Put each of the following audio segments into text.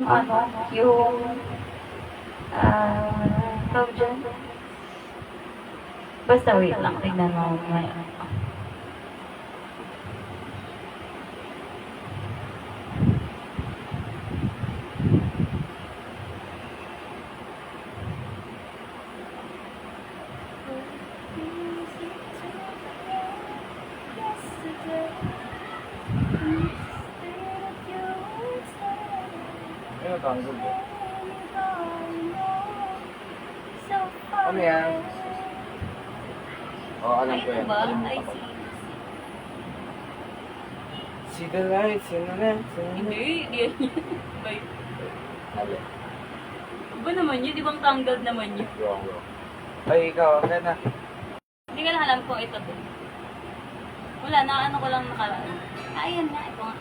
ano, yung, tawag dyan? Basta wait lang, tignan mo mamaya. Ano tanggol mo? Ano yan? Oo, alam ko yan. Ay, Kalimutan ko. See the light, see the light, see the light. hindi yan. Bay. Ano? Iba naman yun, di bang tanggad naman yun? Wrong. Ay, ikaw, ang ganda. Hindi ka na alam kung ito to. Wala, ano ko lang nakaraan. Ayan na, ito nga.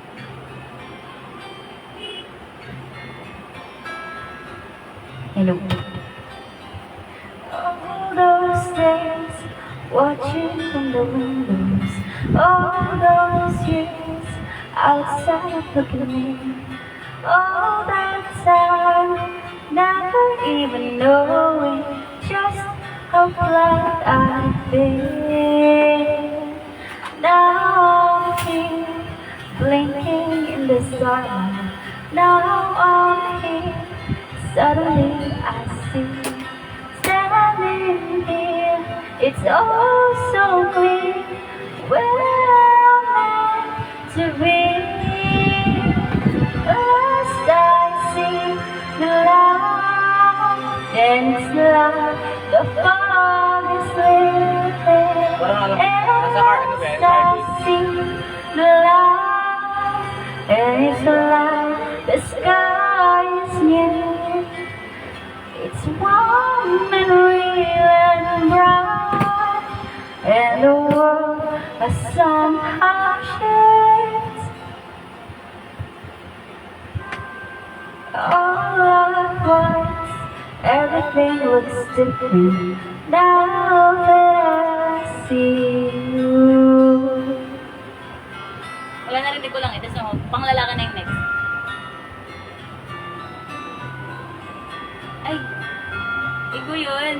Hello. All those days, watching from the windows. All those years, outside looking in. All that time, never even knowing just how glad I've been. Now I'm here, blinking in the starlight. Now I'm here, suddenly I see, standing here, it's all so clear, where I'm meant to be. First I see the light, and it's like the fog is lifting. Parang alam, And nasa car, ano ba yan? I see the light, and it's like the sky is new. It's warm and real and bright, and the world has somehow changed. All at once, everything looks different now that I see you. Wala, narinig ko lang ito. So, panglalaki na yung next. Ay, igo yun.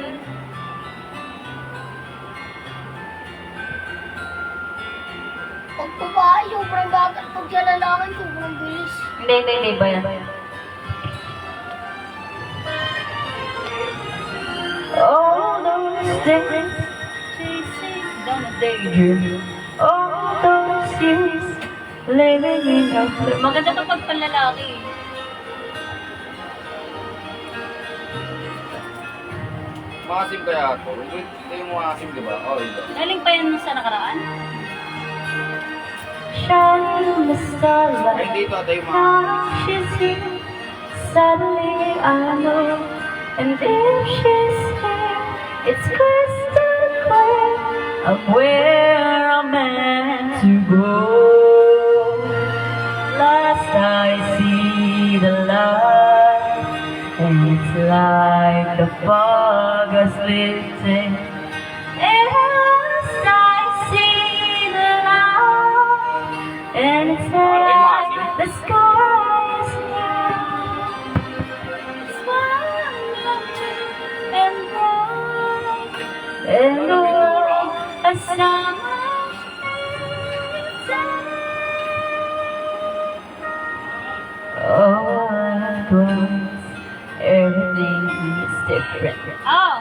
Pag babae, sobrang bagal. Pag sa lalaki, sobrang bilis. Hindi, ba yan? All those days, chasing down a daydream. All those years, living in a flame. Maganda to pag panlalaki. Makasim kaya ako. Ito yung makasim, di ba? Oo, ito. Naling pa yan sa nakaraan? Shining the starlight. Ay, dito, ito yung mga... Now she's here, suddenly I know. And if she's here, it's crystal clear of where I'm meant to go. Last I see the light, and it's like the fog is lifting. And last I see the light, and it's like the sky is new. It's wonderful and bright, and the world has somehow changed. All at once, everything is different. Oh!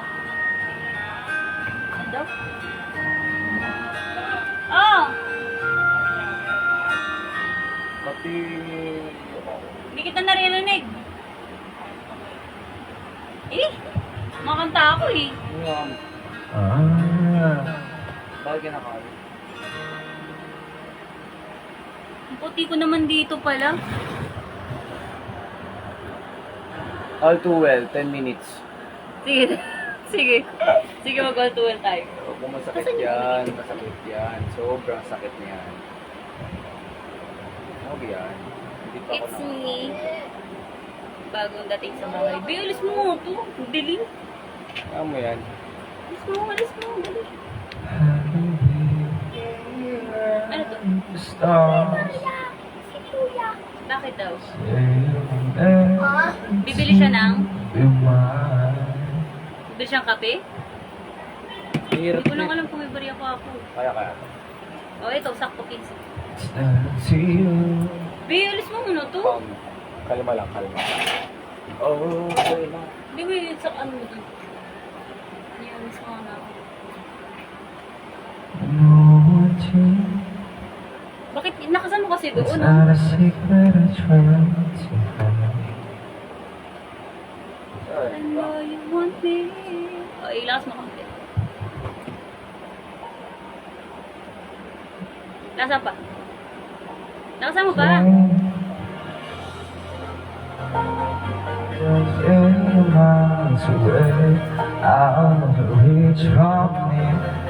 Ano? Oh! Pati... Hindi kita naririnig. Eh, makanta ako eh. Ano yan? Bakit kinakali? Ang puti ko naman dito pala. All too well, 10 minutes. Sige, sige. Sige, mag-all to well tayo. Kung masakit yan, masakit yan. Sobrang sakit niyan. Okay yan. Hindi pa ako It's na... me. Bagong dating sa bahay. Bilis mo ito. Dilim. Kaya mo yan. Alis mo, alis mo. Dali. Ano to? Stars. Si Kuya. Bakit daw? Say Ha? Bibili siya ng? Bibili siyang kape? Hirap Hindi ko lang alam kung may bariya pa ako. Kaya. O, ito, sakto 15. See you. Be, alis mo muna to. Kalma lang, kalma. Oh, okay lang. Hindi mo yun sa ano mo dun. Yan, alis mo na. No one to. Bakit? Nakasan mo kasi It's doon. not a secret I try to hide. I know you want me. O, ilakas mo konti. Lasa pa. Nakasan mo ba? Miles away, out of reach from me.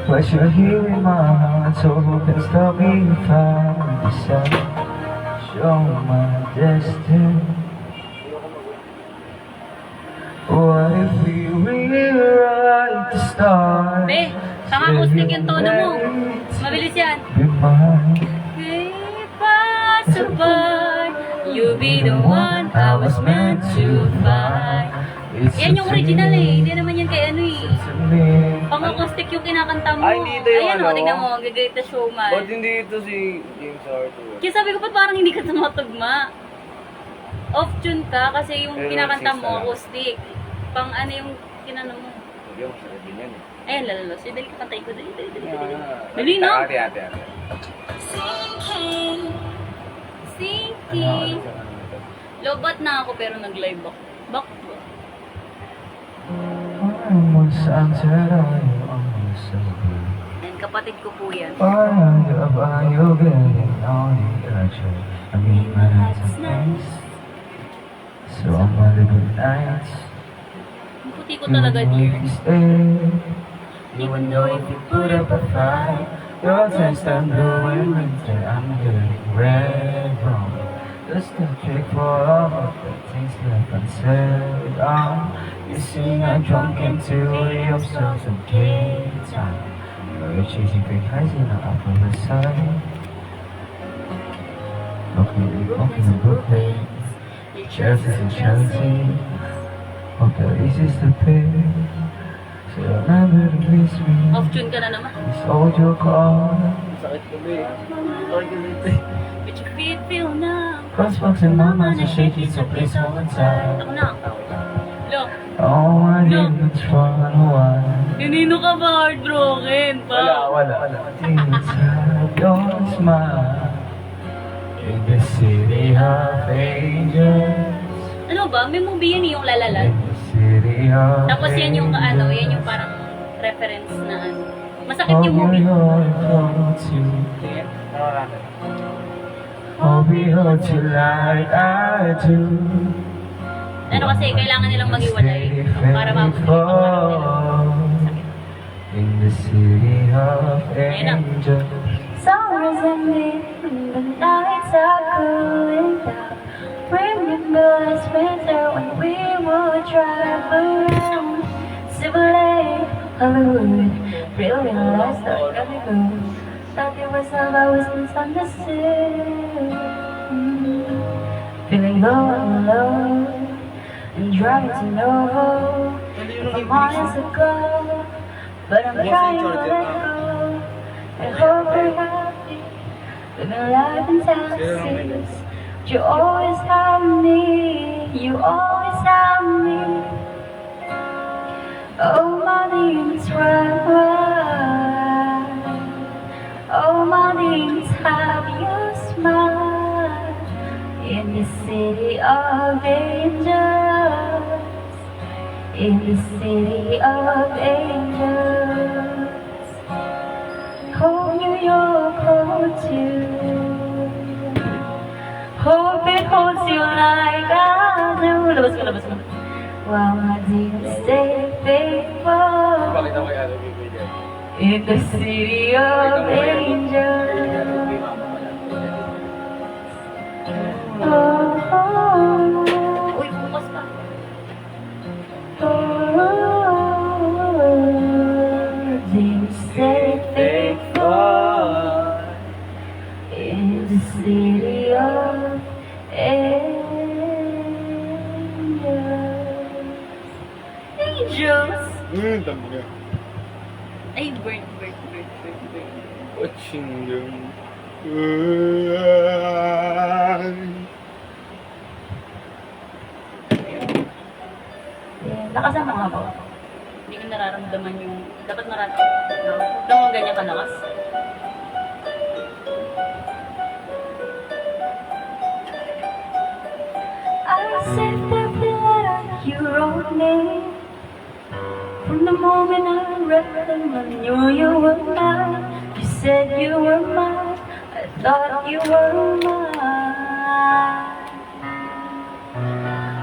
But you're here in my heart, so who can stop me if I decide? Show my destiny. What if we rewrite the stars? Be, pang-acoustic yung tono mo. Mabilis yan. Be mine. Impossible, you be the one I was meant to find. Yan yung original eh, hindi naman yan kay ano eh. Pang-acoustic yung kinakanta mo. Ay, hindi ito yung Ayan ano. o, tingnan mo, The Greatest Showman. Ba't hindi ito si James Arthur? Kaya sabi ko, ba't parang hindi ka tumatugma? Off-tune ka kasi yung Pero kinakanta six mo, na lang. acoustic. Pang ano yung kinano mo. Hindi mo sarap din yan eh. Ayan, lalalos. Dali ka kantay ko, dali. Ah, Dali na. Ate. Sinking. Lobat na ako pero nag-live ako. Back ba? Almost answered all you almost over. Yan, kapatid ko po yan. Are you getting on the edge? I mean, my nights are nice. So I'm on the good nights. Ang puti ko talaga, dear. Even though if you put up a fight, your turns turn blue in winter. I'm getting red wrong. Just a trick for all of the things left unsaid. You sing a drunk into yourself a gay time. You're chasing great highs in the upper west side. Walking the good place. Chelsea and Chelsea. Hope that eases the pain. So remember to miss me. Off-tune ka na naman. Just hold your call. Sakit ko ba eh. But your feet feel now. Crossbox and my mind's are shaky, so please hold on tight. Ako na. Look, Oh, I didn't run away. hinino ka ba heartbroken pa? Wala. Things have your smile in the city of angels. Ano ba? May movie yan eh, yung Lalaland. In the city of Tapos yan yung ano, yan yung parang reference na ano. Masakit yung movie. Hope you hold you like I do. Ano kasi, kailangan nilang maghiwalay para mabuti yung pangarap nila. In the city of Ayun na. angels. Summer's ending, the nights are cooling down. Remember last winter when we would drive around Silver Lake, Hollywood, realize that I gotta go. Thought it was love, I was misunderstood. Feeling low and low, and driving to Novo. I'm honest to go, but I'm trying to let go. I hope you're happy, living life in taxis. You always have me, you always have me. Oh, my name's right. Oh, my name's have you smile in the city of angels. In the city of angels. Hope New York holds you. Hope it holds you like I do. Labas mo. While my dreams stay faithful Bakit ako kaya nabibigay dyan? in the city of angels. Oh, oh. Uy, bukas pa. Dreams stay faithful in the city of angels. juice. Dami niya. Ay, bird. Watching them. Lakasan mo nga ba? Hindi ko nararamdaman yung... Dapat nararamdaman mo ganyan kalakas. I saved every letter you wrote me. From the moment I read them, I knew you were mine. You said you were mine. I thought you were mine.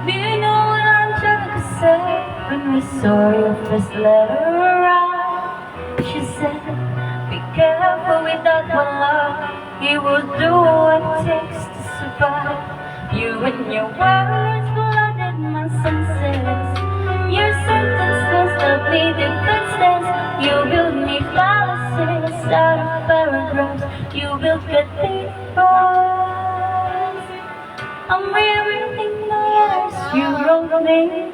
Do you know what Angelica said when we saw your first letter arrive? She said, be careful with that one love. He will do what it takes to survive. You and your words flooded my senses. Your sentences left me defenseless. You build me fallacies out of paragraphs. You build cathedrals. I'm rereading the letters you wrote me.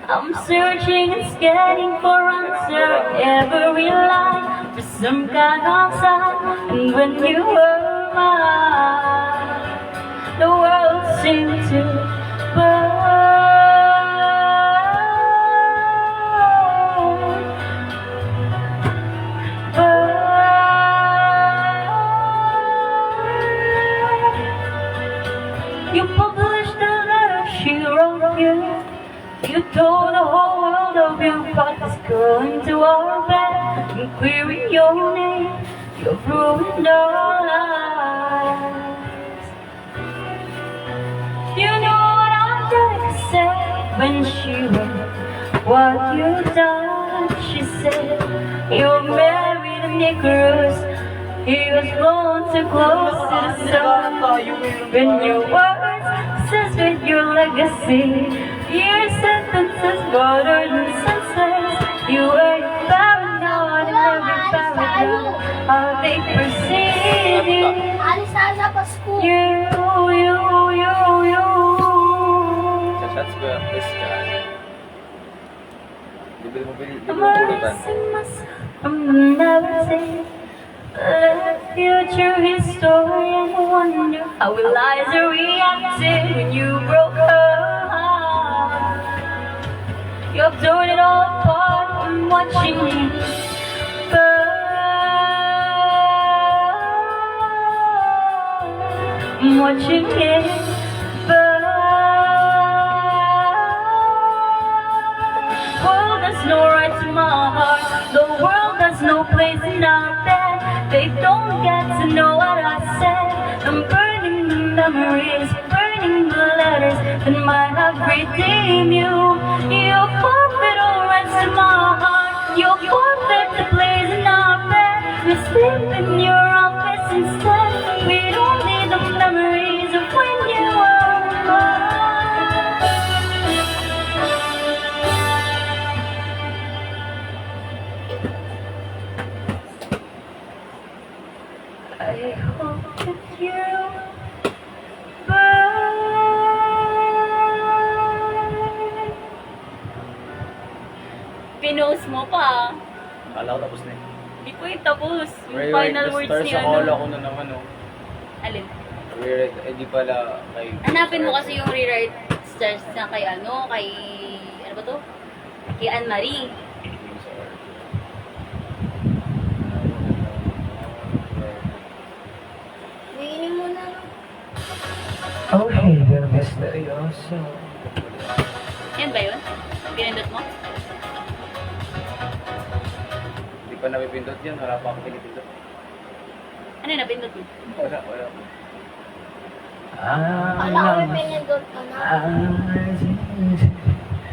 I'm searching and scanning for answer every line for some kind of sign. And when you were mine, the world seemed to burn. You published the letter she wrote you. You told the whole world of you brought this girl into our bed and query your name. You've ruined our lives. You know what Angelica said when she wrote what you done. She said you're married to Nicholas. He was blown too close to the sun. When your words says with your legacy, your sentences bordered and senseless. You were paranoid in every paragraph. How they perceive you. Alis na sa Pasko. You. Sa shots ko yung kiss ka. Di ba mo I'm pulutan? erasing myself from the narrative. Let future historian wonder how Eliza reacted when you broke her heart. You've torn it all apart and watching me burn. I'm watching it burn. World has no right to my heart. The world has no place in our bed. They don't get to know what I said. I'm burning the memories, burning the letters that might have redeemed you. You forfeit all rights to my heart. You forfeit the place in our bed. We sleep in your office instead. We don't need the memories of when you were mine. I hope that you burn. Pinost mo pa. Akala ko tapos na eh. Hindi ko yung tapos. Yung Rewrite final the words stars, niya. akala ko na naman oh. Alin? Rewrite, eh di pala kay... Hanapin mo kasi yung rewrite stars na kay ano, kay... Ano ba to? Kay Anne-Marie. Winin mo na. Oh, hey there, misteryoso. Yan ba yun? Pinindot mo? Hindi pa napipindot yan, wala pa ako pinipindot. Ano yung napindot mo? Wala. Kala ko may pinindot ka na.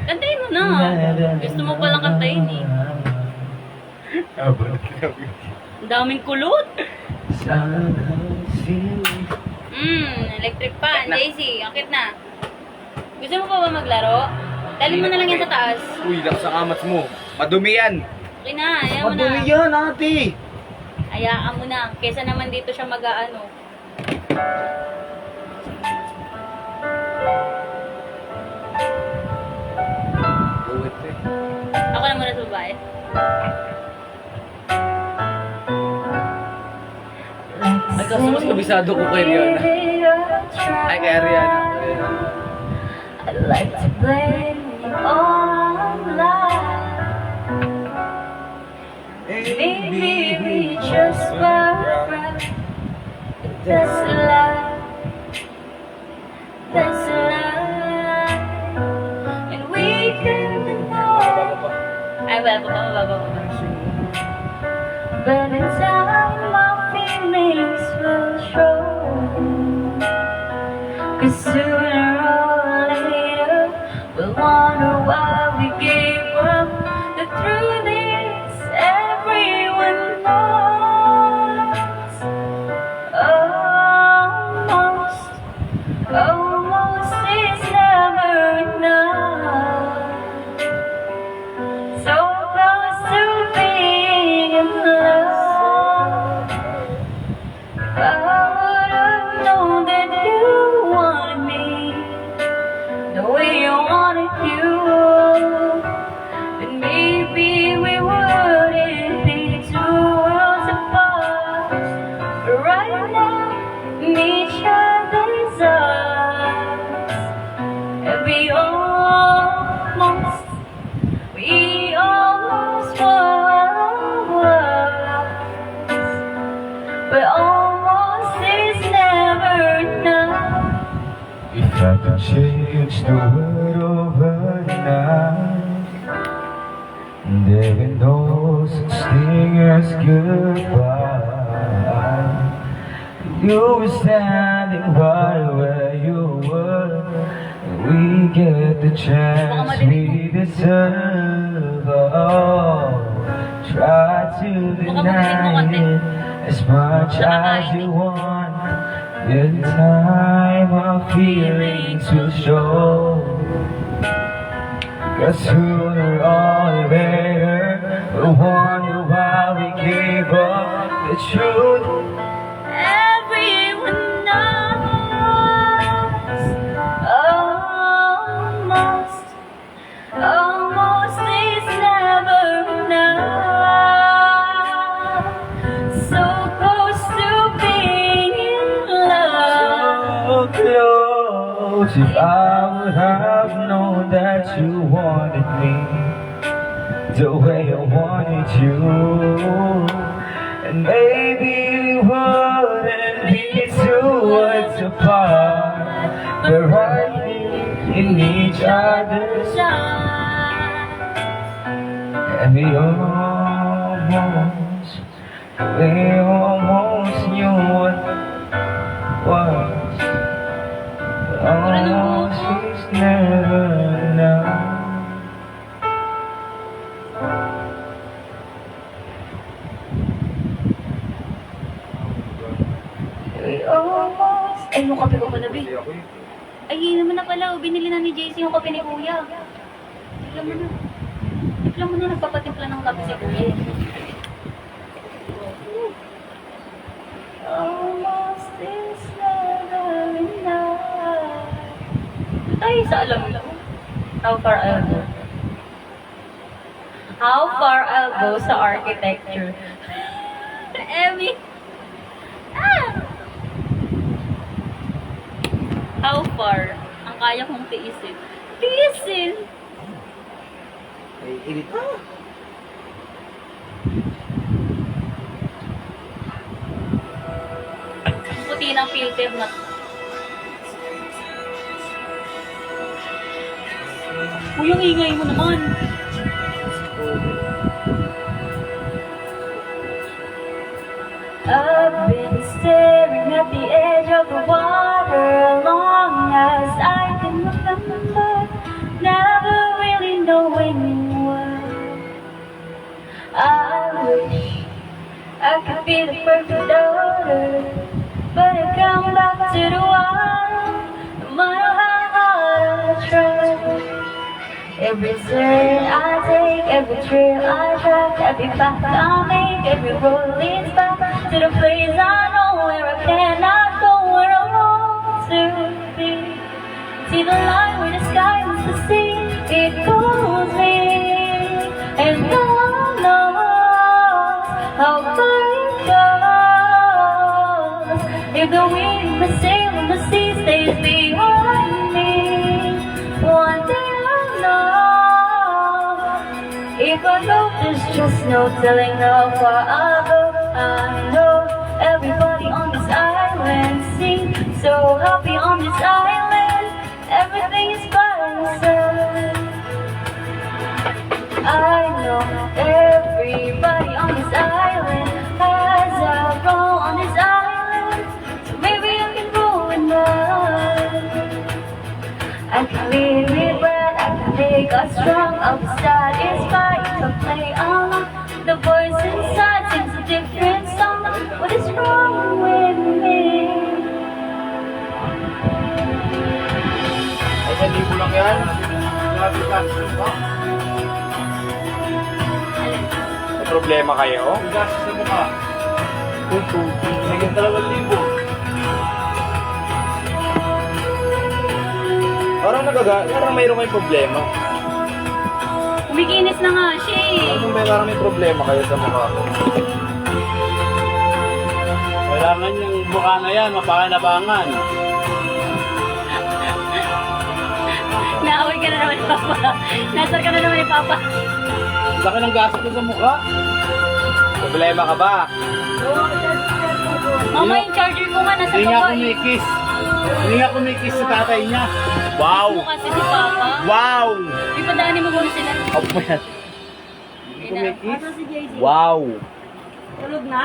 Kantayin mo na. Gusto mo palang kantayin eh. Ang daming kulot. Electric fan. Daisy, akit na. Gusto mo pa ba maglaro? Dalhin mo na lang yan sa taas. Uy, lakas ang amats mo. Madumi yan. Okay na, ayaw mo Madumi na. yan, ate. Hayaan mo na. Kesa naman dito siya mag-ano. Do it eh. sa babae. Ay, kaso mas kabisado ko kay Rihanna. Ay, kay Rihanna. I'd like to blame you on love. Maybe we just were right. That's a lie. That's a lie. And we can deny. Ay, baba. But in time, my feelings will show. 'Cause sooner or later, we'll wonder why we gave up. The truth is, everyone knows. Almost is never enough. So close to being in love. If I would've known that you wanted me the way you wanted you, then maybe we wouldn't be two worlds apart. But right now, in each other's arms, and we almost were. But almost is never enough. If I could change the world overnight, there be no such thing as goodbye. You were standing right where you were. We get the chance we deserve. Oh, try to deny it as much as you want. In time, our feelings will show. 'Cause sooner or later, we'll wonder why we gave up the truth. Everyone knows. Almost is never enough. So close to being in love. So close. If I would have known that you wanted me the way I wanted you, and maybe we wouldn't be two worlds apart, but right in each other's Shine. and we almost knew what was. Almost is never enough. We almost. Ay, yung kape ko pala, Bi. Hindi ako eh. Ay, yun naman na pala. Binili na ni JC yung kape ni Kuya. Tignan mo na. Tignan mo na, nagpapatimpla ng kape si Kuya. Almost is never enough. Tayo sa alam mo. How far I'll go. How far I'll go sa architecture. Emmy. Ah! How far ang kaya kong tiisin? Tiisin! Ay, init. Ang puti ng filter na to. Uy, yung ingay mo naman. I've been staring at the edge of the water long as I can remember, never really knowing why. I wish I could be the perfect daughter, but I come back to the water, no matter how hard I try. Every turn I take, every trail I track, every path I make, every road leads back to the place I know where I cannot go, where I want to be. See the line where the sky meets the sea, it calls me, and behind me. One day I'll know. If I go, there's just no telling how far I'll go. I know everybody on this island seems so happy on this island. Everything is by themselves. I know everybody on this island has a role on this island, so maybe I can go with mine. I can lead me, but I can make us strong. I'll be satisfied to play along. The voice inside sings a different song. What is wrong with me? Ay, 1,000 lang yan. Grabe ka. May problema kayo? Ang gastos na mukha. Sige, 2,000. Parang mayroon kayong problema. Kumikinis na nga siya eh. Parang may problema kayo sa mukha ko. Kailangan yung mukha na yan, mapakinabangan. Naaway ka na naman ni Papa. Nasar ka na naman ni Papa. Laki ng gastos ko sa mukha. Problema ka ba? Mama, yung charger ko nga nasa Hindi nga baba eh. kumikis. Hindi nga kumikis sa tatay niya. Wow! Mo kasi si Papa. Wow! Ipadaanin mo muna sila. Ako ba yan? Hindi kumikis? Ano si JC? Wow! Tulog na?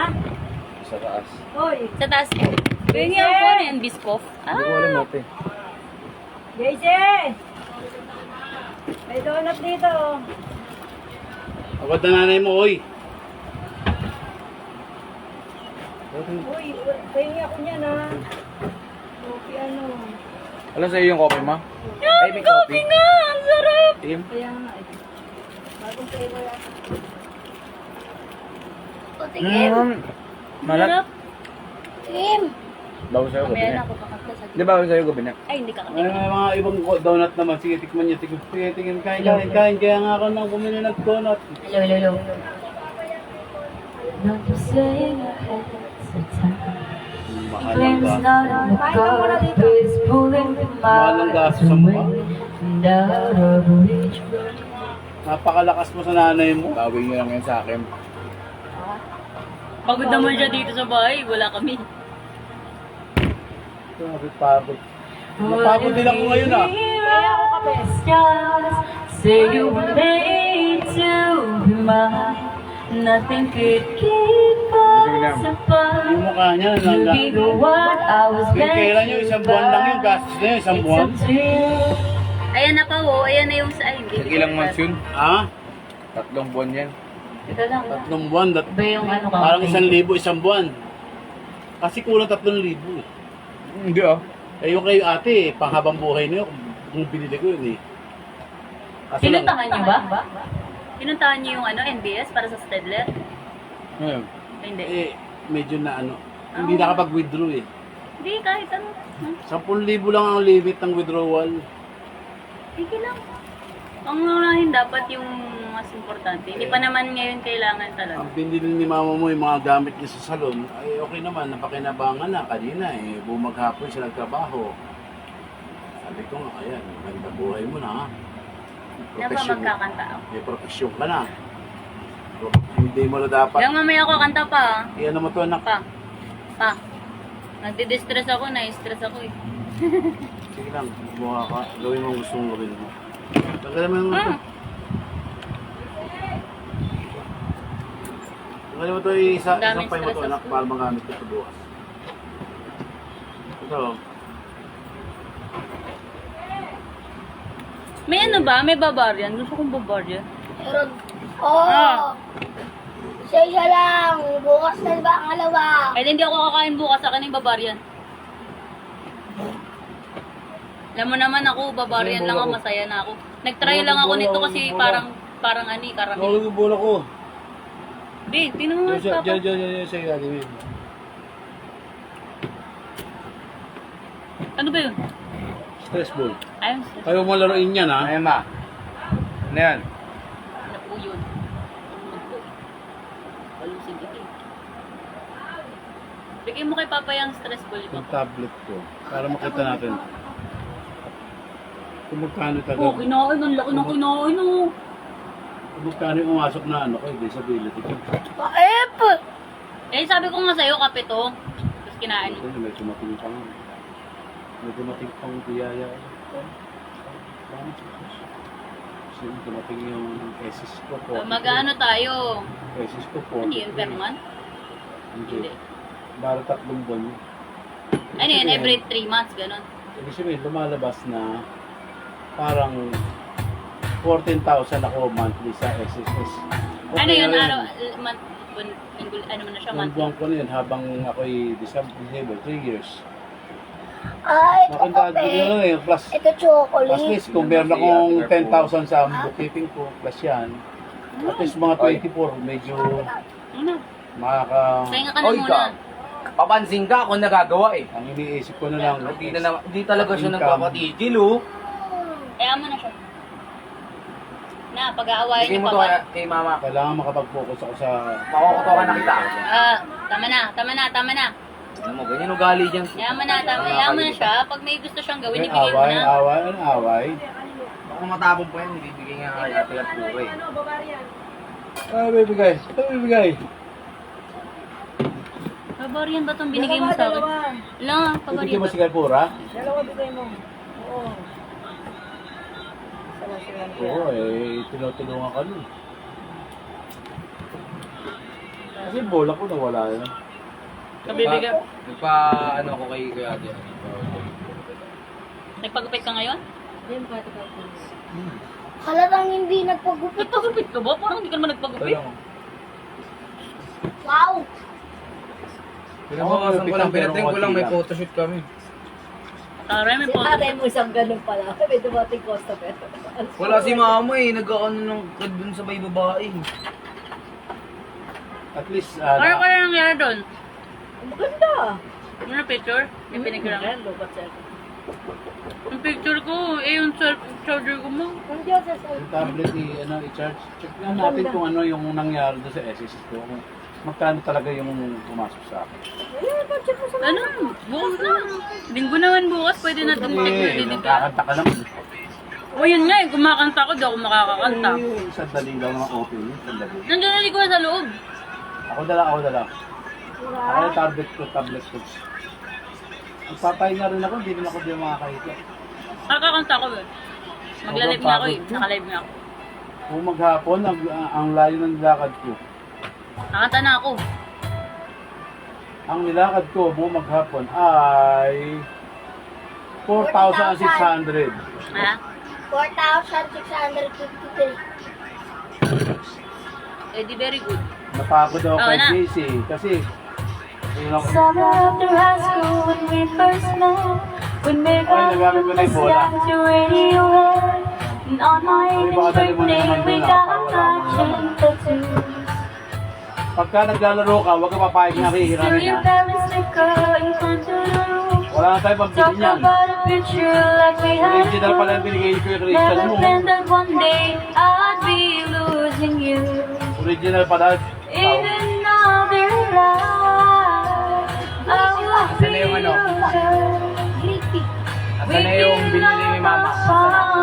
Sa taas. Hoy, Sa taas. Yung yung po na yan, Biscoff. Hindi ko alam natin. JC! May donut dito. Abad na nanay mo, oy. Uy, pahingi ako niyan ha. Kopi ano. Alam sa'yo yung coffee mo? Ay, may coffee nga! Ang sarap! Tim? Kaya nga eh. Bagong flavor yan. O, tingin. Malat? Sarap. Tingin. Bago sa'yo gabi Mamaya na. na ako kakanta sa Di ba bago sa'yo gabi na? Ay, hindi ka May katingin. mga ibang donut naman. Sige, tikman niyo. Sige, tingin. Kain. Kaya nga ako nang bumili ng donut. Hello, hello, hello. Not to say my head's a time. Mahal ang Flames gastos. not in the cup is pulling the Mahal ang gastos sa miles mukha. away and out of reach. Napakalakas mo sa nanay mo. Tawag niyo lang yan sa akin. Pagod naman siya dito sa bahay. Wala kami. Pagod. Napagod din ako ngayon ah. Kaya ako kapes. Say you were made to be mine. Nothing could keep us apart. Yung mukha niya, You be the one I was meant kailan nyo, to isang buwan lang yung gastos na yun, isang It's buwan. up to you. Ayan na pa oh. Ayan na yung sa... Ay, hindi. Ilang months yun? Ha? 3 buwan yan. Ito lang. 3 buwan. Iba yung ano ka. Parang 1,000 isang buwan. Kasi kulang 3,000 eh. Hindi ah. Eh yung kayo ate, panghabang buhay niyo, kung binili ko yun eh. Kaso lang, Pinuntahan niyo ba? Pinuntahan niyo yung ano, NBS para sa Stedler? Ngayon. Ay, hindi. eh, medyo na ano, hindi nakapag-withdraw eh. Hindi, kahit ano. 10,000 lang ang limit ng withdrawal. Sige lang. Ang unahin dapat yung mas importante. Hindi pa naman ngayon kailangan talaga. Ang binili ni mama mo yung mga gamit niya sa salon, ay okay naman, napakinabangan na kanina eh. Bumaghapon siya nagtrabaho. Sabi ko nga, ayan, maganda buhay mo na ha. Na ba magkakanta ako? May profesyon ka na. So, hindi mo na dapat. Hanggang mamaya ako kanta pa. Iyan naman to anak. Pa. Nagdi-distress ako, na-stress ako eh. Sige lang, buha ka. Gawin mo ang gusto mong gawin mo. Tanggalin mo yung ito. Tanggalin mo ito isang Daming pay mo ito stress anak ako. para magamit ko ito bukas. Ito. May ano ba? May Bavarian? Gusto kong Bavarian. Meron. Oo. Ah. Siya lang. Bukas na ba ang alawa? Ay, hindi ako kakain bukas. Sa akin yung Bavarian. Alam mo naman ako, Bavarian lang ako. Masaya na ako. Nag-try lang ako nito kasi parang ani, karami. Nakawag yung bola ko. Di, tinanong nga sa papa. Diyan, sa ilalim. Ano ba yun? Stress ball. Ayun, Kayo mo laruin yan ha. Ayun ma. Ano yan? ano po yun? Ano po? Walusin ito eh. Bigay mo kay Papa yung stress ball mo. Yung tablet ko. Para makita natin. Kung magkano Oh, taga, kinain. Ang laki ng kinain, oh. kung magkano yung umasok na ano kayo, disability ko. Paep! Eh, sabi ko nga sa'yo, kape to. Tapos kinain mo. Ito, may tumating pang, biyaya. Kasi tumating yung thesis ko po. Mag-ano tayo? Thesis ko po. Hindi yun, per month? Hindi. Baro 3 buwan. Ano yun, every 3 months, ganun. Ibig sabihin, lumalabas na parang 14,000 ako monthly sa SSS. Okay, Ano yun, na araw, month, ano mo na siya, Yung month? buwan ko na yun habang ako'y disabled, 3 years. Ito Makanda, kape. yun lang eh, plus, Ito chocolate. at least kung meron akong 10,000 sa bookkeeping ko, plus yan, at least mga 24, medyo Ano? makaka... Pahinga ka na Oy, muna. ka. Papansin ka kung nagagawa eh. Ang iniisip ko na lang, Hindi talaga siya Income. nagpapatigil oh. Kaya mo na siya. Na, pag-aawayan Bigay niyo mo pa to ba? kay mama. kailangan makapag-focus ako sa... Makukutawan na kita. Tama na, tama na, tama na. Alam mo, ganyan ugali dyan. Kaya mo na, kaya mo na siya. Pag may gusto siyang gawin, May ibigay mo away, na. away, ano away? Baka matapong pa yan, ibibigay nga kay ate at puro eh. Ano bibigay? Ito bibigay. Barbarian ba itong binigay mo sa akin? Wala, Bibigay pabarian mo ba? si Galpura? Oo. Oo, eh, tinutulungan ka nun. Kasi bola ko nawala yun. Kabibigay. Nagpa, ano ko kay ate. Nagpagupit ka ngayon? Halatang hindi nagpagupit. Nagpagupit ka ba? Parang hindi ka naman nagpagupit. Wow! Pinabawasan ko lang, pinatring ko lang, may photoshoot kami. Taray, may Si photo. tatay mo isang ganun pala. May dumating customer. Wala si mama eh, nag-ano ng kid dun sa may babae. At least, Ano kaya nangyari doon? Maganda. Ano picture? May pinagkirang. Ayan, lobat siya. Yung picture ko, yung charger ko mo. Nandiyan sa yung tablet i-charge. Check na natin kung ano yung nangyari doon sa SSS ko. Kung magkano talaga yung pumasok sa akin. Ano? Bukas na. Linggo naman bukas, pwede na itong check na din ka. Nakakanta ka naman. O yun nga, kumakanta ko, di ako makakakanta. Sandali lang naman open yun. Sandali. Nandiyan na ko sa loob. Ako dala. Ako yung tablet ko. Magpapay na rin ako, hindi rin ako di makakahiga. Kakakanta ko eh. Magla-live nga ako eh. Naka-live nga ako. Kung maghapon, ang layo ng lakad ko. Nakanta na ako. Ang nilakad ko buong maghapon ay 4,600. Ha? 4,653. Eh di very good. Napagod ako kay na. JC kasi yun ako. Summer after high school when we first met, we made Ay, nagamit ko na yung bola. to Radiohead. And on my Ay, 18th baka dali mo birthday, naman we dun, got wala mo matching tattoos. Pagka naglalaro ka, huwag ka papayag na Still hihiramin your ha. parents sticker in front of the room. Wala na tayo pambili Talk niyan. about a picture like we had Original pala yung binigay ko yung Christian Never mo. meant that one day I'd be losing you. Original pala. In another life, I would Asan na yung ano? Asan na yung binili ni mama?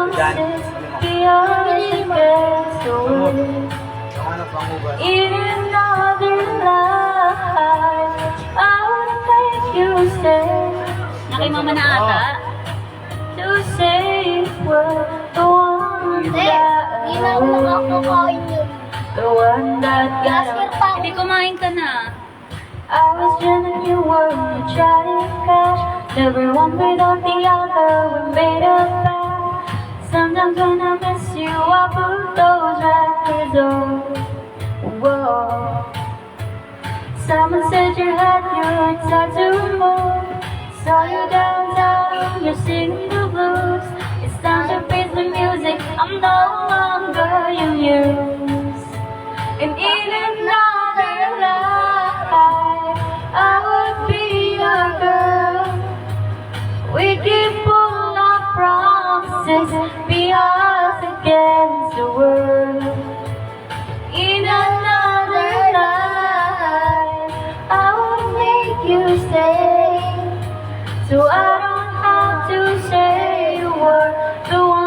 Diyan. Yung ano pang uban. In another life, I would make you stay. Nakay mama na ata. To say we're the one Hindi, that hindi na ako nakakakain yun. the one that got Gasker pa ako. Hindi kumain ka na. I was dreaming you were a giant cash. Never one without the other. We made a pact. Sometimes when I miss you, I put those records on. Whoa. Someone said you had your tattoo more. Saw you downtown, you're singing the blues. It's time to face the music. I'm no longer your muse. And in another life, I would be your girl. We keep all our promises, be us against the world. In another life, I would make you stay, so I don't have to say you were the one.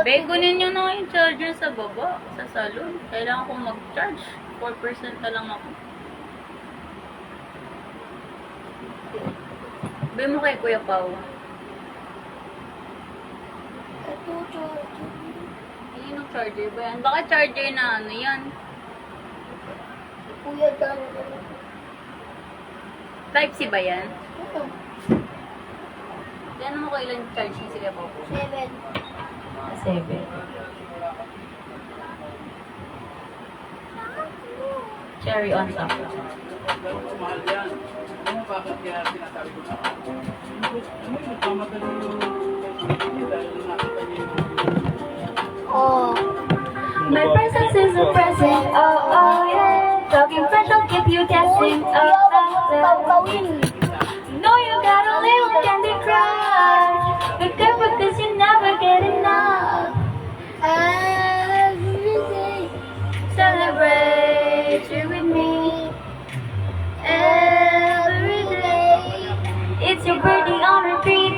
Be, kunin nyo na yung charger sa baba, sa salon. Kailangan kong mag-charge. 4% na lang ako. Be mo kay Kuya Pao. Ito, charger. Ayun ang charger ba yan? Baka charger na ano yan. Kuya, dami. Type C ba yan? Ito, Yan mo kailan charge ni Kuya Pao. 7. 7. Cherry on top. Mahal yan. Ano bakit kaya sinasabi ko na ako? Ano yung nagmamadali yung dahil nakita niyo yung Oh. My presence is a present, oh oh yeah. Talking French will keep you guessing, oh oh. No, you got a little Candy Crush. Be careful 'cause you never get enough. Every day, Celebrate you with me. every day. It's your birthday on repeat,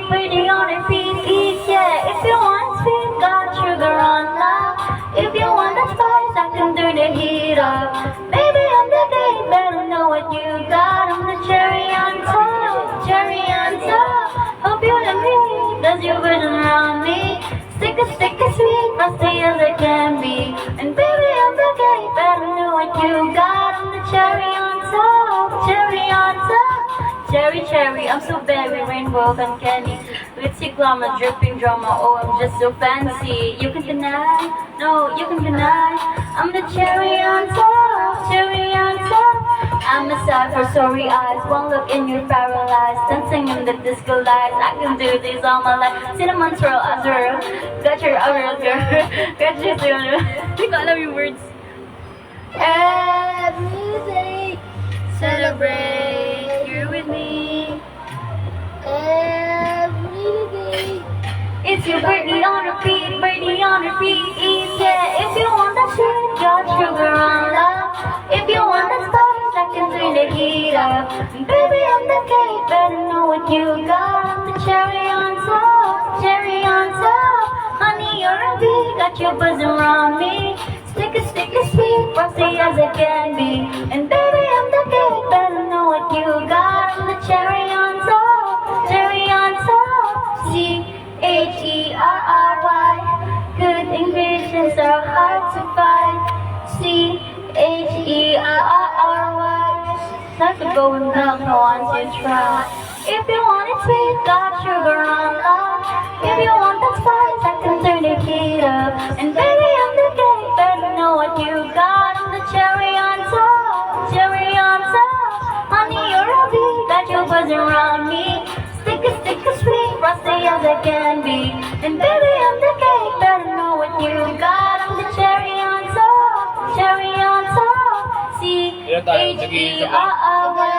eat, yeah. If you want sweet, got sugar on top. If you want the spice, I can turn the heat up. Baby, I'm the cake, better know what you got. I'm the cherry on top, cherry on top. Hope you let me, does your version around me. Stick a sweet, frosty as it can be. And baby, I'm the cake, better know what you got. I'm the cherry on top, cherry on top. Cherry, cherry, I'm so very rainbow and candy. With your glamour, dripping drama, oh, I'm just so fancy. You can deny, no, you can deny. I'm the cherry on top, cherry on top. I'm a side for sorry eyes, one look and you're paralyzed. Dancing in the disco lights, I can do this all my life. Cinnamon swirl, azure, got your other girl, got your zero. Hindi ko alam yung words. Every day, Celebrate, you're with me. every day. It's your birthday on repeat, eat, yeah. If you want that sweet, got sugar on love. If you want that spice, I can turn the heat up. Baby, I'm the cake, better know what you got. I'm the cherry on top, cherry on top. Honey, you're a bee, got your buzz around me. Stick a sweet, frosty as it can be. And baby, I'm the cake, better know what you got. I'm the cherry on top, cherry on top. C-H-E-R-R-Y. Good ingredients are hard to find. C-H-E-R-R-Y. That's a going milk once you try. If you want it sweet, got sugar on top. If you want that spice, I can turn the heat up. And baby, I'm the cake, better know what you got. I'm the cherry on top, cherry on top. Honey, you're a bee, got your buzz around me. Stick a sweet, frosty as I can be. And baby, I'm the cake, better know what you got. I'm the cherry on top, cherry on top. C-H-E-R-R-Y.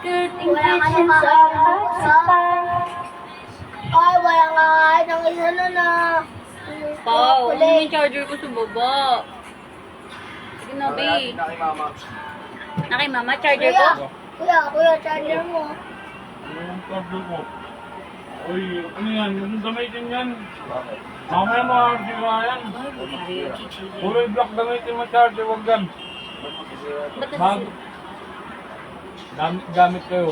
Good ingredients are hard to find. Ay, wala nga kahit ang isa na. Pao, ano yung charger ko sa baba? Sige na, be. Na kay mama. Na kay mama, charger ko? Kuya, charger mo. Ano yung charger ko? Uy, ano yan? Yung gamitin yan. Mamaya makakasira yan. Puro yung block gamitin mo charger, wag yan. Ba't Bago. Gamit kayo.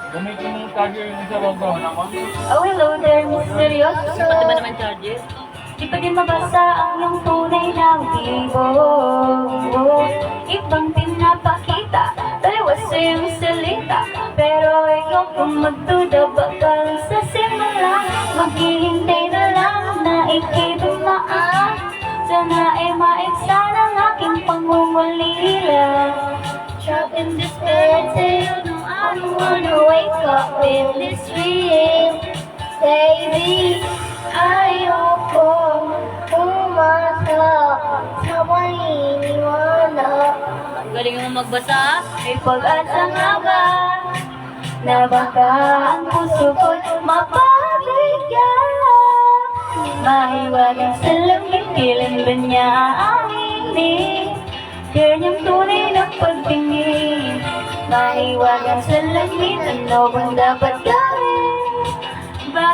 Gamitin mo yung charger yung sa loob daw naman. Oh, hello there, mysterious. Ba't ba naman charger? Di pa din mabasa ang iyong tunay na motibo. Ibang pinapakita, taliwas sa iyong salita. Pero ikaw kung magduda, bakal sa simula. Maghihintay na lang na ikay dumaan. Sana ay maiksa ng aking pangungulila. Trapped in this fairy no, I don't wanna wake up in this real. Baby, Ayoko umasa sa paniniwala. Galing mo magbasa? may pag-asa nga ba na baka ang puso ko'y mapabigyan? Mahiwagang salamin, kailan ba niya aaminin? Kanyang tunay na pagtingin. Mahiwagang salamin, ano bang dapat gawin?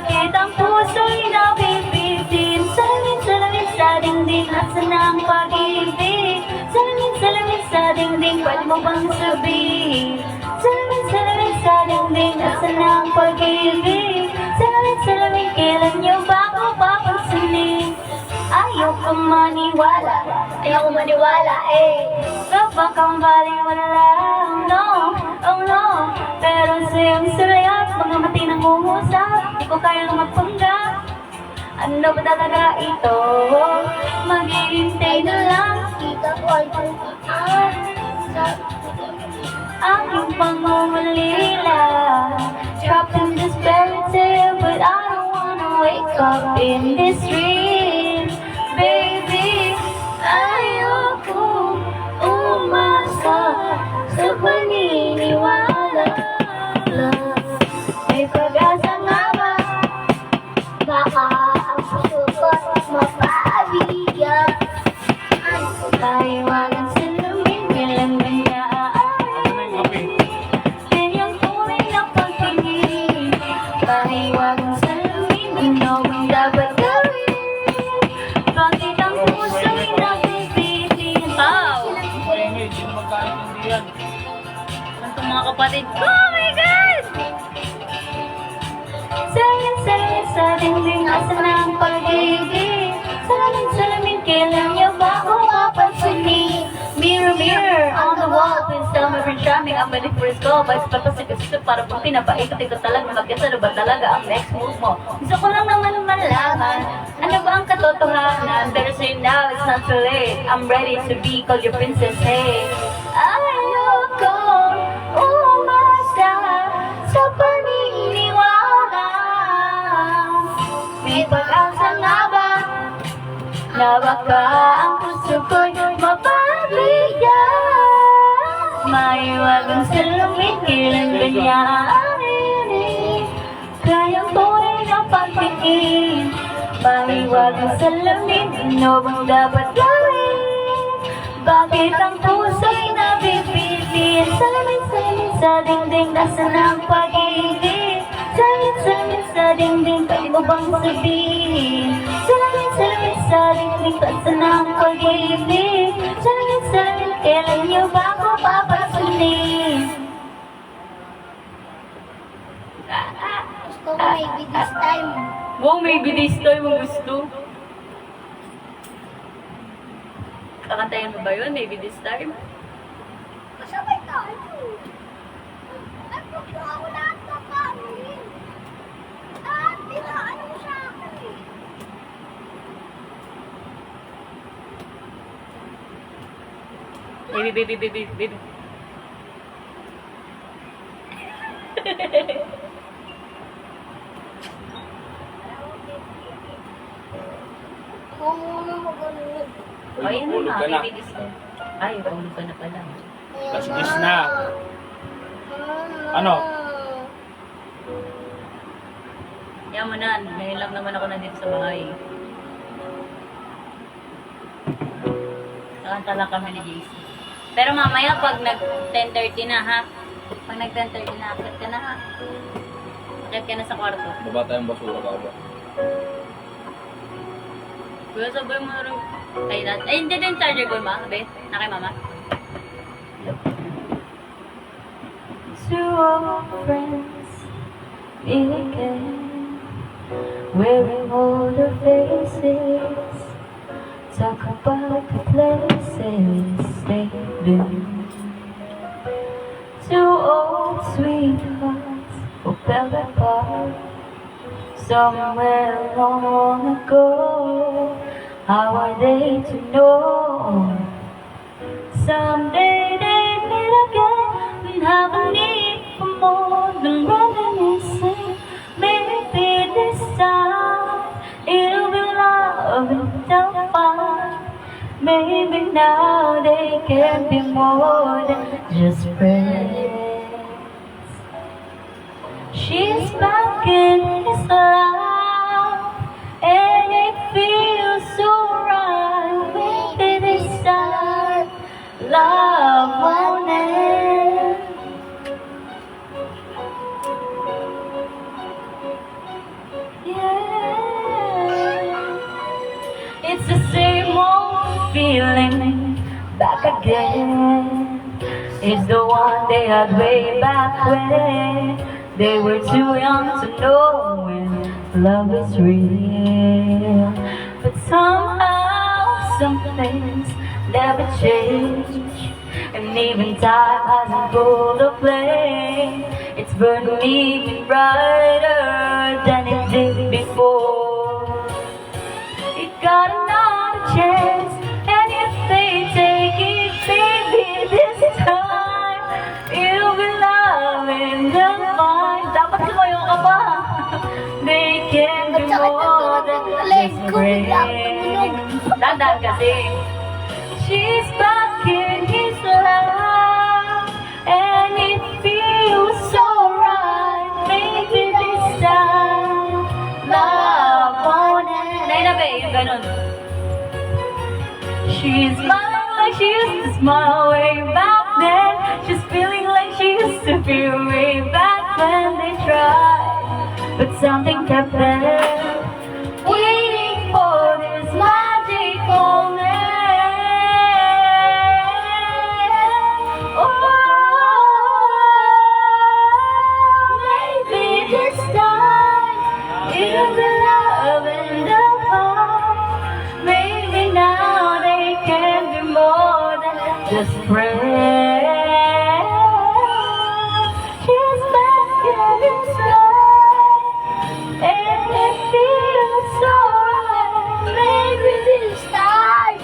Bakit ang puso'y nabibitin? Salamin sa dingding, asan ang pag-ibig? Salamin sa dingding, pwede mo bang sabihin? Salamin sa dingding, asan ang pag-ibig? Salamin, kailan niyo ba ako papansinin? Ayoko maniwala eh. Kapag kang baliwala, oh no. Pero sa iyong sulayap, mga mati nang umusap, di ko kaya magpanggap. Ano ba talaga ito? Maghihintay na lang Kita ko ay aking pangungulila. Trapped in this fairy tale, but I don't wanna wake up in this dream. Baby, ayoko umasa sa paniniwala. May pag-asa nga ba? baka ang puso ko'y mapabiyak. Pahiwagang salamin, kailan ba niya Ano na yung kape? Kanyang tunay na pagtingin. Pahiwagang salamin, ano ang dapat gawin? Bakit ang puso'y nabibitin? Pao! Maingay, hindi na magkaintindihan. Itong mga kapatid ko, oh my God! Salamin sa dingding, asan ang pag-ibig? Salamin, kailan niya ba ako mapansinin? Mirror on the wall, please tell me if you're charming. I'm ready for his call, but it's papasik-asik para pang pinapaikot-ikot talaga. Magkasalo ba talaga ang next move mo? Gusto ko lang naman malaman, ano ba ang katotohanan? Better say now, it's not too late. I'm ready to be called your princess, hey. Ayoko umasa sa paniniwala. May pag-asa nga ba na baka ang puso ko'y mapabiyak? Maiwagang salamin, kailan ba niya aaminin? Kayang tunay na pagtingin. Maiwagang salamin, ano bang dapat gawin? Bakit ang puso'y nabibitin? Salamin sa dingding, nasan ang pag-ibig? Salamin sa dingding, pwede mo bang sabihin? Salamin sa dingding, nasan ang pag-ibig? Salamin, kailan niyo ba ako papansinin? Gusto ko maybe this time. Wow, maybe this time mo gusto. Kakantayan mo ba yun? Maybe this time? Kasabay tayo. Nagpaplo ako lahat ng kanin. At tinaano mo sa akin eh. Baby. Kung muna magaling. O, yun na Ulog nga, ka na. maybe this time. Ay, ulog ka na pala. Kasbis na. Ano? Yan mo na, ngayon lang naman ako nandito sa bahay. Nakanta lang kami ni JC. Pero mamaya pag nag 10:30 na ha. Pag nag 10:30 na, akit ka na ha. Akit ka na sa kwarto. Baba tayong basura ka ba? Kuya, sabay mo na rin. Ay, hindi din charger ko, ma. Be, na kay mama. To all friends, meet again, where we hold our faces, talk about the places they've been. To old sweethearts who fell apart somewhere long ago. How are they to know? Someday they meet again. Habang di pa mo nang reminiscing. Maybe this time it'll be love without fight. Maybe now they can be more than just friends. She's back in his life, and it feels so right. Maybe this time love won't end. It's the same old feeling back again. It's the one they had way back when they were too young to know when love is real. But somehow some things never change, and even time hasn't pulled the flame. It's burning even brighter than it did before. You got another chance, and if they take it, baby, this time you'll be loving the vine. Dapat sumayo ka pa. They can do more than just break. Tandaan kasi. She's back in his life, and it feels so right. Maybe this time, love on it. Nainabe, yung ganun. She's smiling like she used to smile way back then. She's feeling like she used to feel way back when they tried. But something kept them waiting for this magic moment. Oh, maybe this time it'll be love in the heart. Maybe now they can be more than just friends. She's back in his life, and it feels so right. Maybe this time.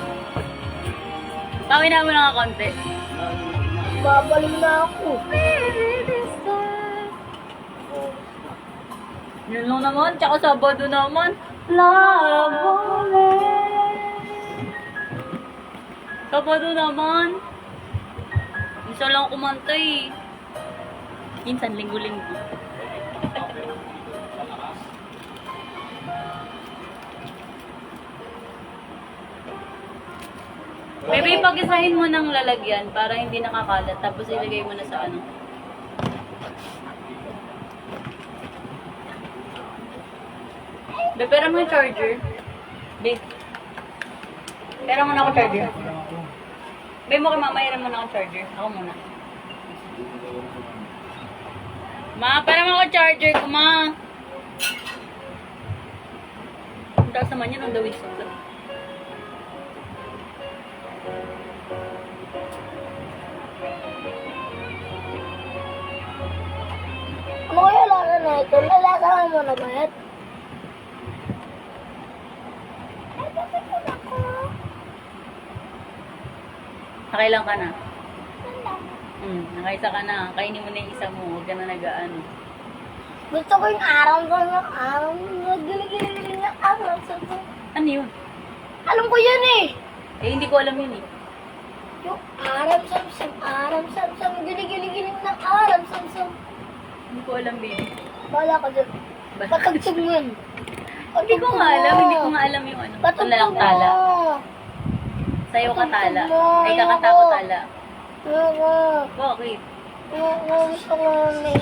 Tawin na mo ng konti. Babalik na ako. Maybe this time. Yun lang naman, tsaka Sabado naman. Love only. Sabado naman. Isa lang kumanta eh. Minsan linggo-linggo. Maybe pag-isahin mo ng lalagyan para hindi nakakalat, tapos ilagay mo na sa ano. Be, pera mo yung charger. Be. Pera mo na ako charger. Be mo kay mama, hiram mo na ako charger. Ako muna. Ma, pera mo ako charger ko, ma. Ang taas naman yan, ang dawit sa ito. Ano kaya lasa na ito? Lalasahan mo na ba yan? Nakailang ka na? Nakaisa ka na. Kainin mo na yung isa mo. Huwag ka na nag-ano. Gusto ko yung araw ng araw. Giling-giling ng araw. Ano yun? Alam ko yan eh. Eh, hindi ko alam yun eh. Yung aram sam, giling-giling ng aram sam. Hindi ko alam, baby. Bala ka dyan. Patagsig mo yan. Hindi ko nga alam. Hindi ko nga alam yung ano. Wala lang tala. Sa'yo ka tala. Ay, kakanta ko tala. Bakit? Gusto ko may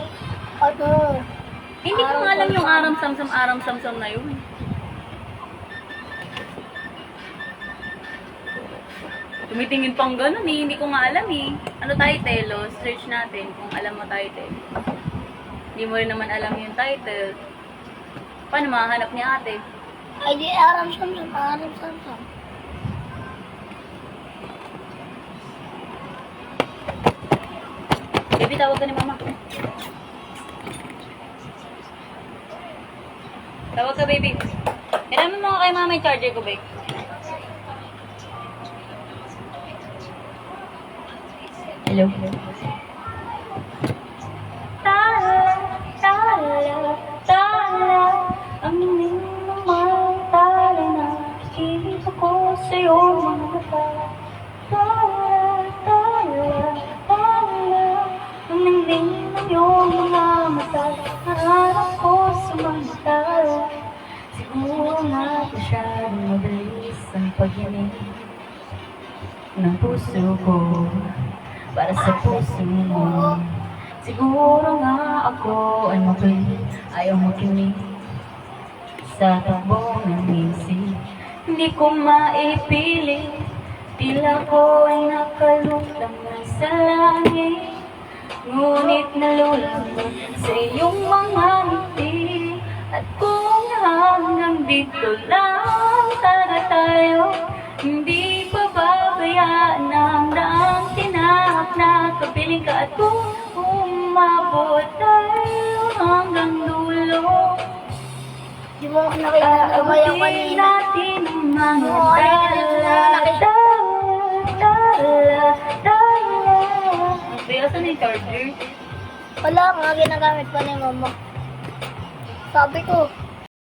ano. Hindi ko nga alam yung aram samsam na yun. Tumitingin pang ganun eh. Hindi ko nga alam eh. Ano title? O, search natin kung alam mo title. Hindi mo rin naman alam yung title. Paano mahanap ni ate? Ay di aram sam. Baby, tawag ka ni mama. Tawag ka, baby. Kailangan mo kay mama yung charger ko, babe. Hello. Tala, ang ining naman tala na isip ko sa'yo mga mata. Tala, ang ining ng iyong mga mata. Harap ko sa mga tala. Siguro nga masyadong mabilis ang pag-inig ng puso ko para sa puso mo. Siguro nga ako ay makinig, ayaw makinig sa takbo ng isip Hindi ko maipilit, tila ko ay nakalutang sa langit. Ngunit nalulambot sa iyong mga ngiti. At kung hanggang dito lang sana tayo, hindi pa babayaan ang daang tinahak na kapiling ka. At kung umabot tayo hanggang dulo, Di mo nakita na kayo aabutin kanina. natin ang mga Oo, nakita. Kaya saan yung charger? Wala nga, ginagamit pa ni mama. Sabi ko,